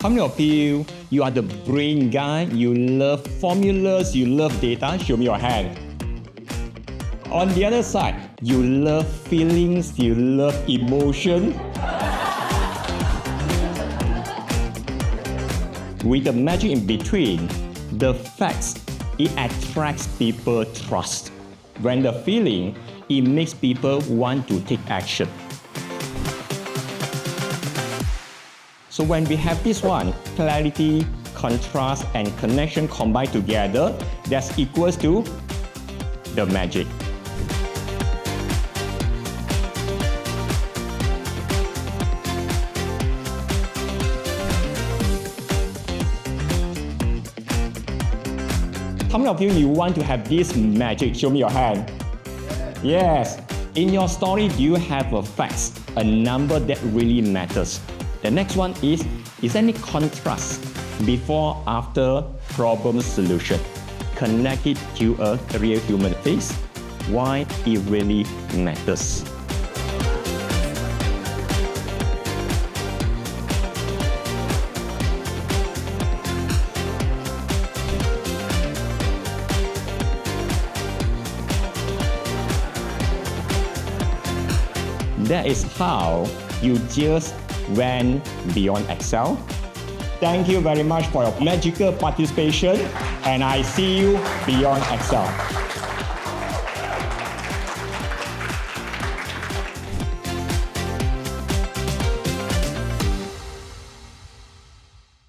How many of you are the brain guy, you love formulas, you love data? Show me your hand. On the other side, you love feelings, you love emotion. With the magic in between, the facts, it attracts people trust. When the feeling, it makes people want to take action. So when we have this one, clarity, contrast, and connection combined together, that's equals to the magic. How many of you want to have this magic? Show me your hand. Yes. In your story, do you have a fact, a number that really matters? The next one is there any contrast before, after, problem, solution? Connect it to a real human face. Why it really matters. That is how you just went beyond Excel. Thank you very much for your magical participation, and I see you beyond Excel.